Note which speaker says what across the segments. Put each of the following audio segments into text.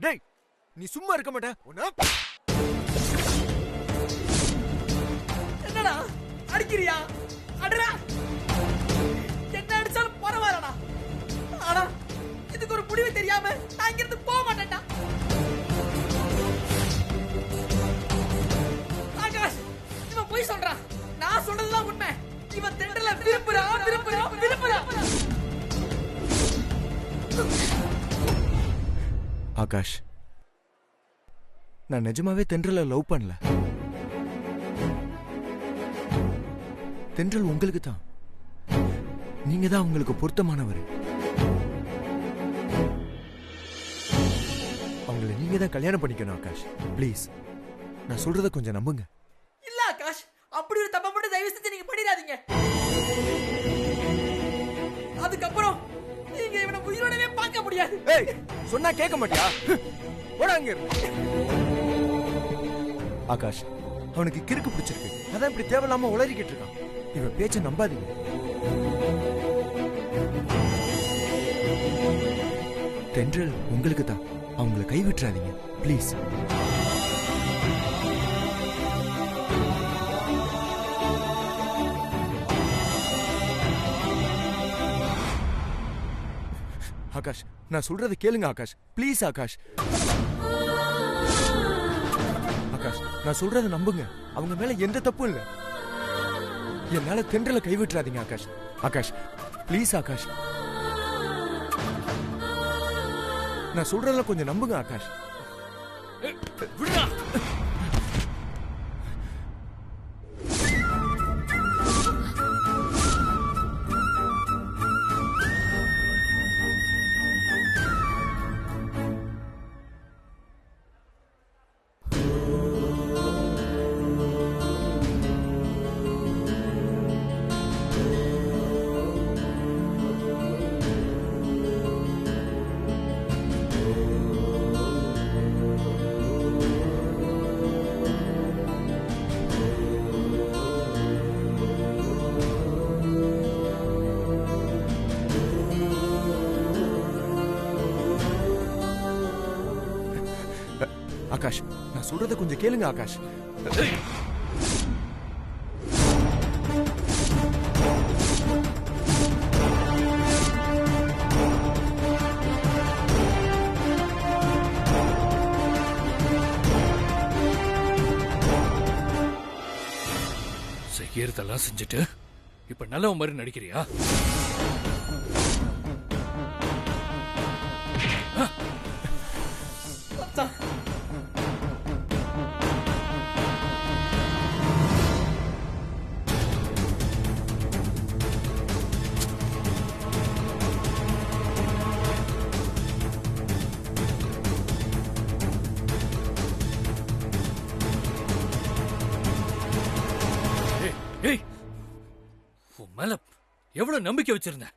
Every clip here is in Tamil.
Speaker 1: டேய் நீ சும்மா இருக்க மாட்ட உன்ன
Speaker 2: என்னடா அடிக்கிறியா? அடடா என்ன அடிச்சாலும் பரவாயில்லடா. ஆனா இதுக்கு ஒரு முடிவு தெரியாம நான் இங்க இருந்து போக மாட்டேன்டா. ஆகாஷ் இவன் போய் சொல்றான். நான் சொல்றதுதான் உண்மை. இவன் தென்றல விரும்புறா.
Speaker 1: ஆகாஷ், நான் நிஜமாவே தென்றல லவ் பண்ணல. தென்றல் உங்களுக்கு தான். நீங்க தான் உங்களுக்கு பொருத்தமானவர். அவங்கள நீங்க தான் கல்யாணம் பண்ணிக்கணும் ஆகாஷ். ப்ளீஸ் நான் சொல்றத கொஞ்சம் நம்புங்க.
Speaker 2: இல்ல ஆகாஷ், அப்படி ஒரு தப்பை மட்டும் தயவு செஞ்சு நீங்க பண்ணிடாதீங்க. அதுக்கப்புறம் நீங்க இவனை உயிரோடவே பார்க்க முடியாது.
Speaker 1: ஏய் சொன்னா கேட்க மாட்டியா? போடா அங்க இருந்து. ஆகாஷ், அவனுக்கு கிறுக்கு பிடிச்சிருக்கு. அதான் இப்படி தேவையில்லாம உளறிக்கிட்டு இருக்கான். இவன் பேச்ச நம்பாதீங்க. தென்றல் உங்களுக்கு தான். அவங்கள கைவிட்டுறாதீங்க ப்ளீஸ். ஆகாஷ், நான் சொல்றத கேளுங்க ஆகாஷ். ப்ளீஸ் ஆகாஷ். ஆகாஷ், நான் சொல்றத நம்புங்க. அவங்க மேல எந்த தப்பும் இல்ல. என்னால தென்றல கைவிட்டுறாதீங்க ஆகாஷ். ஆகாஷ் ப்ளீஸ் ஆகாஷ். நான் சொல்றத கொஞ்சம் நம்புங்க ஆகாஷ்.
Speaker 3: விடுடா.
Speaker 1: ஆகாஷ், நான் சொல்றத கொஞ்சம் கேளுங்க ஆகாஷ்.
Speaker 3: செய்யறதெல்லாம் செஞ்சுட்டு இப்ப நல்ல மாதிரி நடிக்கிறியா? ஏய், உன் மேல எவ்வளவு நம்பிக்கை வச்சிருந்த?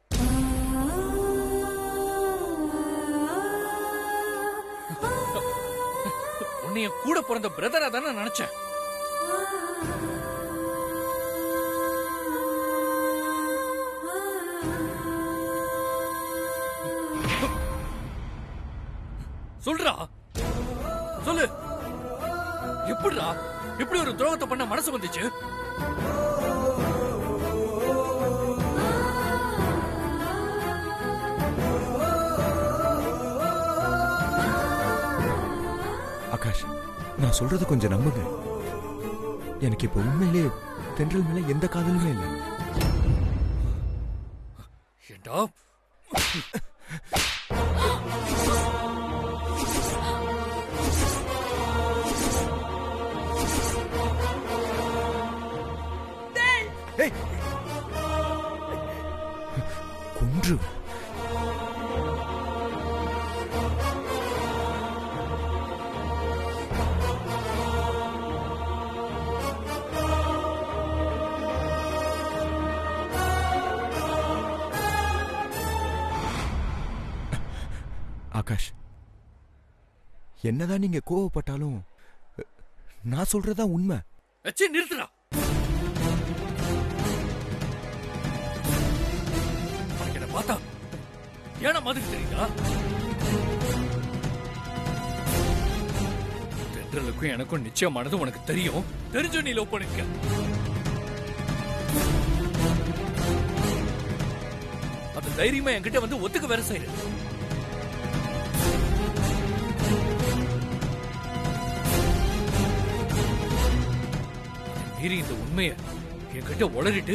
Speaker 3: உன்னைய கூட பிறந்த பிரதரா தானே நினைச்சேன். சொல்றா, சொல்லு. எப்படிடா இப்படி ஒரு துரோகத்தை பண்ண மனசு வந்துச்சு?
Speaker 1: ஆகாஷ், நான் சொல்றது கொஞ்சம் நம்புங்க. எனக்கு இப்ப உண்மையிலே தென்றல் மேல எந்த காதலுமே இல்லை.
Speaker 3: ஏண்டா
Speaker 1: கொன்று ஆகாஷ், என்னதான் நீங்க கோவப்பட்டாலும் நான் சொல்றதா உண்மை.
Speaker 3: நிறுத்துறா. என்ன பார்த்தா ஏன மாதிரி தெரியுதா? தென்றலுக்கும் எனக்கும் நிச்சயமானது உனக்கு தெரியும். தெரிஞ்சு நீ லவ் பண்ணிருக்க. அது தைரியமா என்கிட்ட வந்து ஒத்துக்க வேற செய்யற. மீறி இந்த உண்மையை என்கிட்ட உளறிட்டு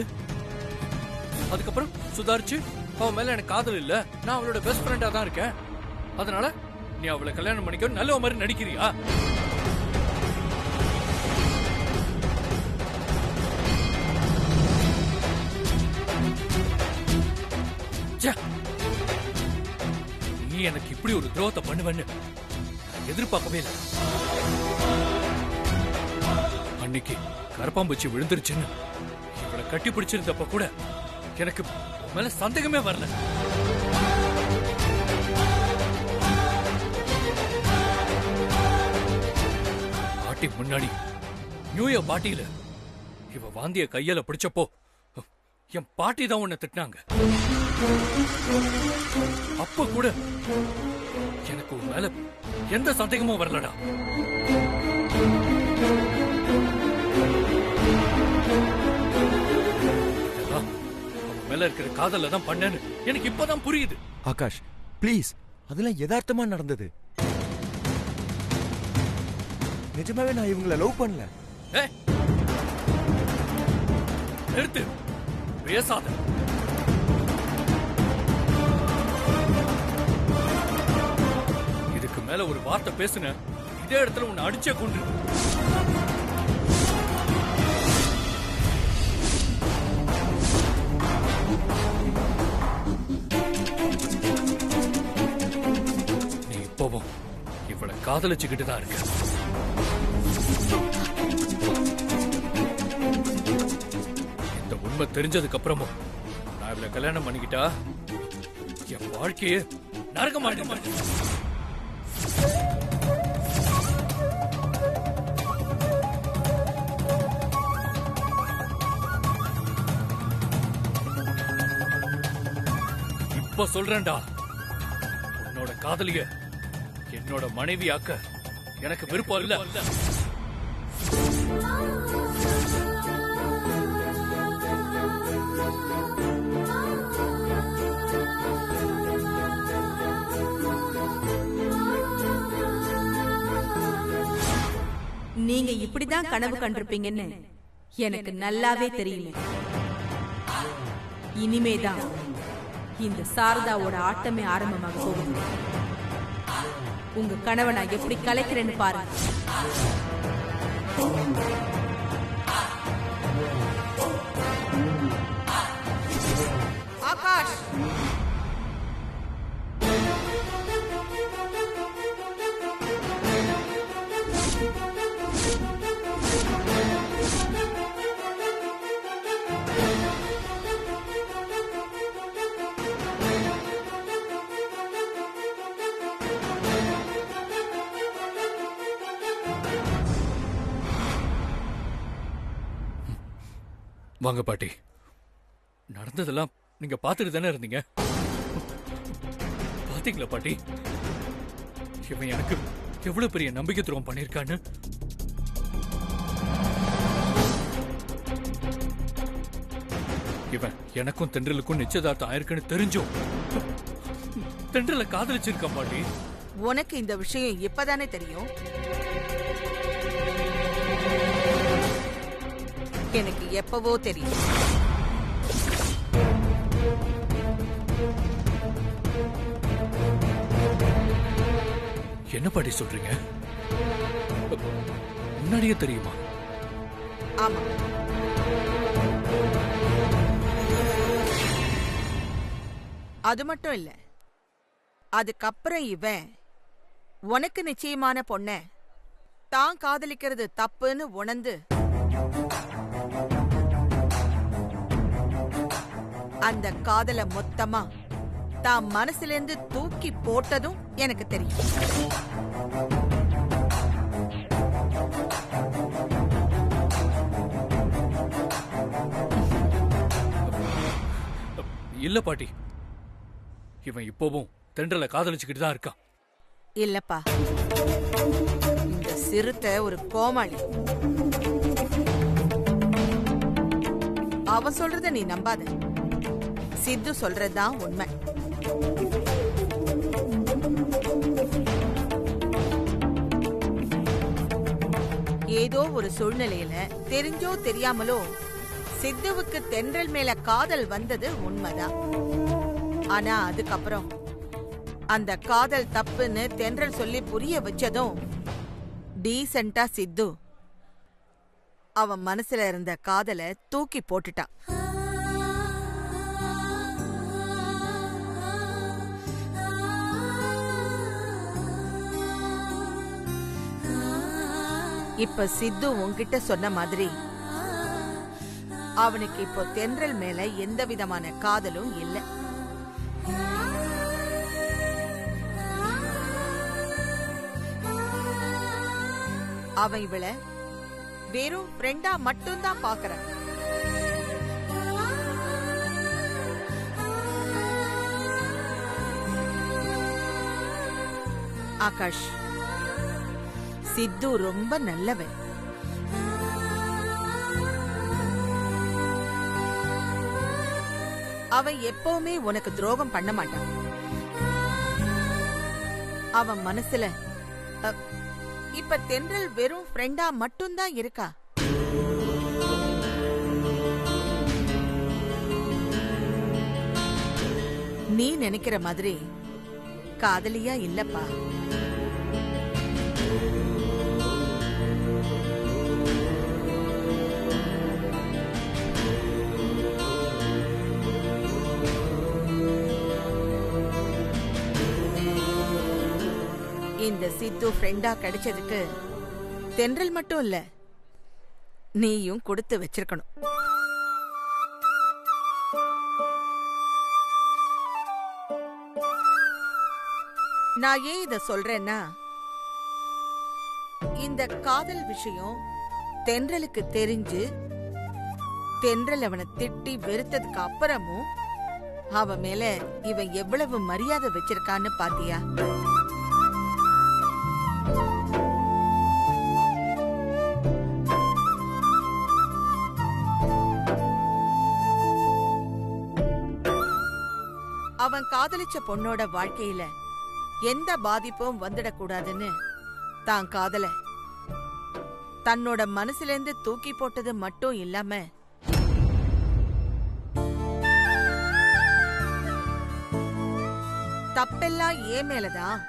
Speaker 3: அதுக்கப்புறம் சுதாரிச்சு அவன் மேல எனக்கு காதல் இல்ல, நான் அவளோட பெஸ்ட் ஃப்ரெண்டா தான் இருக்கேன், அதனால நீ அவளை கல்யாணம் பண்ணிக்க நல்ல மாதிரி நடிக்கிறியா? நீ எனக்கு இப்படி ஒரு துரோகத்தை பண்ணுவேன்னு நான் எதிர்பார்க்கவே இல்லை. அன்னைக்கு கரப்பாம்பூச்சி விழுந்துருச்சுன்னு இவளை கட்டி பிடிச்சிருந்தப்ப கூட எனக்கு உன் மேல சந்தேகமே வரல. பாட்டி முன்னாடி நியூ இயர் பார்ட்டியில இவ வாந்திய கையால பிடிச்சப்போ என் பாட்டி தான் உன்னை திட்டினாங்க. அப்ப கூட எனக்கு உன் மேல எந்த சந்தேகமும் வரலடா. மேல இருக்கிற காதல்ல தான் பண்ணேன்னு எனக்கு இப்பதான் புரியுது.
Speaker 1: ஆகாஷ் ப்ளீஸ், அதெல்லாம் யதார்த்தமா நடந்தது. நிஜமாவே நான் இவங்கள லவ் பண்ணல.
Speaker 3: நிறுத்து, பேசாத. இதுக்கு மேல ஒரு வார்த்தை பேசுன இதே இடத்துல உன்னை அடிச்சே கொண்டு. நீ இப்பவும் இவளை காதலிச்சுக்கிட்டு தான் இருக்க. இந்த உண்மை தெரிஞ்சதுக்கு அப்புறமும் நான் இவளை கல்யாணம் பண்ணிக்கிட்டா என் வாழ்க்கையே நரகமாயிடும். இப்ப சொல்றேன்டா, உன்னோட காதலிய என்னோட மனைவியாக்க எனக்கு விருப்பம் இல்ல.
Speaker 4: நீங்க இப்படிதான் கனவு கண்டிருப்பீங்கன்னு எனக்கு நல்லாவே தெரியுமே. இனிமேதான் இந்த சாரதாவோட ஆட்டமே ஆரம்பமாக போகுது. உங்க கனவை நான் எப்படி கலைக்கிறேன்னு பாருங்க. ஆகாஷ்,
Speaker 3: வாங்க பாட்டி. நடந்ததெல்லாம் நீங்க பாத்துட்டு தானே இருந்தீங்க. பாத்தீங்களா பாட்டி, இவன் எனக்கு எவ்வளவு பெரிய நம்பிக்கை துரோகம் பண்ணிருக்கான்னு. இவன் எனக்கும் தென்றலுக்கும் நிச்சயதார்த்தம் ஆயிருக்குன்னு தெரிஞ்சும் தென்றலை காதலிச்சிருக்கான் பாட்டி.
Speaker 5: உனக்கு இந்த விஷயம் இப்பதானே தெரியும்? எனக்கு எப்பவோ தெரியும்.
Speaker 3: என்ன பாட்டி சொல்றீங்க? முன்னாடியே தெரியுமா?
Speaker 5: ஆமா, அது மட்டும் இல்ல, அதுக்கப்புறம் இவன் உனக்கு நிச்சயமான பொண்ண தான் காதலிக்கிறது தப்புன்னு உணர்ந்து அந்த காதல மொத்தமா தான் மனசுல இருந்து தூக்கி போட்டதும் எனக்கு தெரியும்.
Speaker 3: இல்ல பாட்டி, இவன் இப்பவும் தென்றலை காதலிச்சுக்கிட்டு தான் இருக்கான்.
Speaker 5: இல்லப்பா, இந்த சிறுத்தை ஒரு கோமாளி. அவ சொல்றத நீ நம்பாத. சித்து சொல்றதுதான் உண்மை. ஏதோ ஒரு சூழ்நிலையில தெரிஞ்சோ தெரியாமலோ சித்துவுக்கு தென்றல் மேல காதல் வந்தது உண்மைதான். ஆனா அதுக்கப்புறம் அந்த காதல் தப்புன்னு தென்றல் சொல்லி புரிய வச்சதும் டீசென்ட்டா சித்து அவன் மனசுல இருந்த காதலை தூக்கி போட்டுட்டான். இப்ப சித்து உன்கிட்ட சொன்ன மாதிரி அவனுக்கு இப்போ தென்றல் மேல எந்த விதமான காதலும் இல்லை. அவன் இவளை வெறும் ஃப்ரெண்டா மட்டும்தான் பாக்குறான். ஆகாஷ், சித்து ரொம்ப நல்லவன். அவன் எப்பவுமே உனக்கு துரோகம் பண்ண மாட்டான். அவன் மனசுல இப்ப தென்றல் வெறும் ஃப்ரெண்டா மட்டும்தான் இருக்கா. நீ நினைக்கிற மாதிரி காதலியா இல்லப்பா. இந்த சித்து ஃப்ரெண்டா கிடைச்சதுக்கு தென்றல் மட்டும் இல்ல, நீயும் கொடுத்து வச்சிருக்கணும். நான் ஏன் இத சொல்றேன்னா, இந்த காதல் விஷயம் தென்றலுக்கு தெரிஞ்சு தென்றல் அவனை திட்டி வெறுத்ததுக்கு அப்புறமும் அவன் மேல இவன் எவ்வளவு மரியாதை வச்சிருக்கான்னு பாத்தியா? அவன் காதலிச்ச பொண்ணோட வாழ்க்கையில எந்த பாதிப்பும் வந்துடக்கூடாதுன்னு தான் காதல தன்னோட மனசுல இருந்து தூக்கி போட்டது மட்டும் இல்லாம தப்பெல்லாம் ஏன் மேலதான்,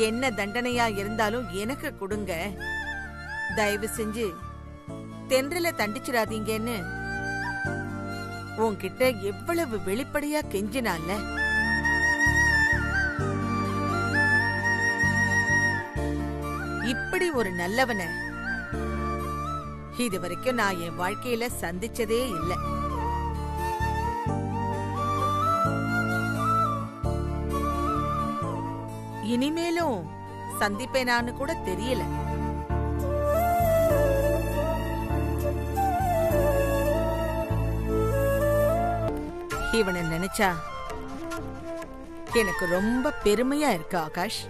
Speaker 5: என்ன தண்டனையா இருந்தாலும் எனக்கு கொடுங்க, தயவு செஞ்சு தென்றல தண்டிச்சிடாதீங்கன்னு உன்கிட்ட எவ்வளவு வெளிப்படையா கெஞ்சினால. இப்படி ஒரு நல்லவனை இது வரைக்கும் நான் என் வாழ்க்கையில சந்திச்சதே இல்லை. இனிமேலும் சந்திப்பேனான்னு கூட தெரியல. இவனை நினைச்சா எனக்கு ரொம்ப பெருமையா இருக்கு ஆகாஷ்.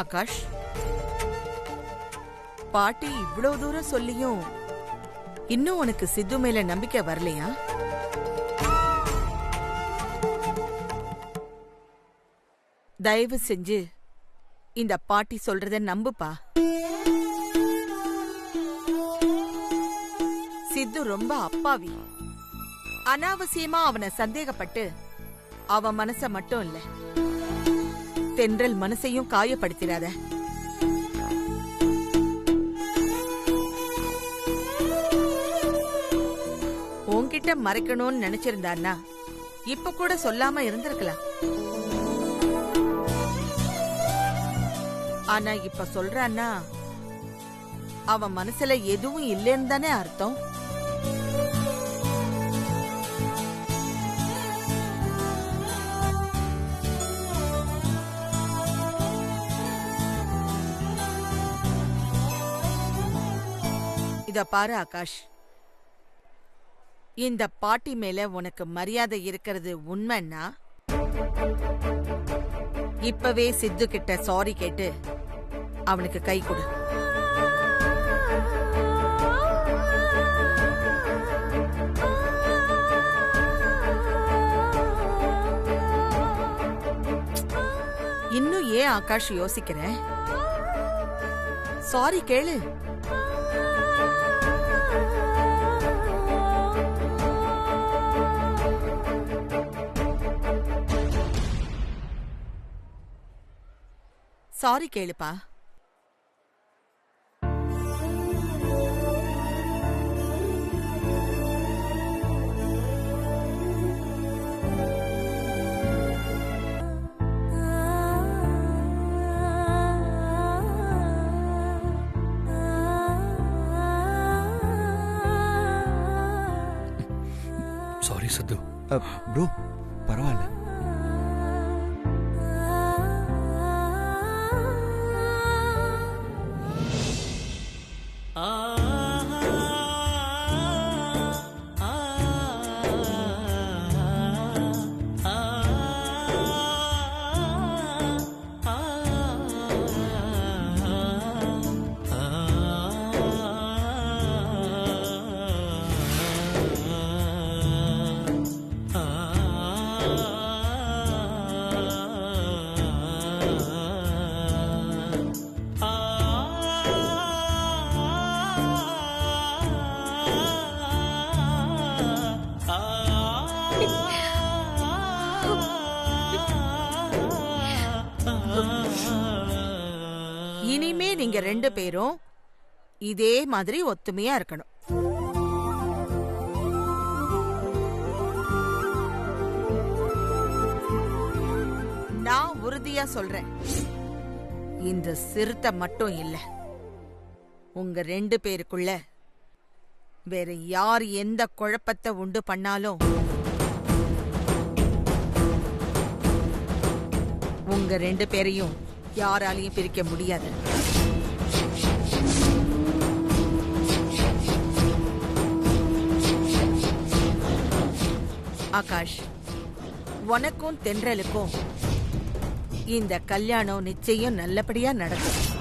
Speaker 5: ஆகாஷ், பாட்டி இவ்வளவு தூரம் சொல்லியும் இன்னும் உனக்கு சித்து மேல நம்பிக்கை வரலையா? தயவு செஞ்சு இந்த பாட்டி சொல்றத நம்புப்பா. சித்து ரொம்ப அப்பாவி. அனாவசியமா அவனை சந்தேகப்பட்டு அவன் மனச மட்டும் இல்ல, தென்றல் மனசையும் காயப்படுத்திடாத. உன்கிட்ட மறைக்கணும்னு நினைச்சிருந்தான்னா இப்ப கூட சொல்லாம இருந்திருக்கலாம். ஆனா இப்ப சொல்றான்னா அவன் மனசுல எதுவும் இல்லைன்னு தானே அர்த்தம். இத பாரு ஆகாஷ், இந்த பாட்டி மேல உனக்கு மரியாதை இருக்கிறது உண்மைன்னா இப்பவே சித்து கிட்ட சாரி கேட்டு அவனுக்கு கை கொடு. இன்னும் ஏன் ஆகாஷ் யோசிக்கிற? சாரி கேளு. சாரி கேளுப்பா.
Speaker 3: சாரி சித்து.
Speaker 1: ப்ரோ பரவாயில்ல. இனிமே நீங்க 2 பேரும் இதே மாதிரி ஒத்துமையா இருக்கணும். நான் உறுதியா சொல்றேன், இந்த சிறுத்தை மட்டும் இல்ல, உங்க 2 பேருக்குள்ள வேற யார் எந்த குழப்பத்தை உண்டு பண்ணாலும் உங்க 2 பேரையும் யாராலையும் பிரிக்க முடியாது. ஆகாஷ், உனக்கும் தென்றலுக்கும் இந்த கல்யாணம் நிச்சயம் நல்லபடியா நடக்கும்.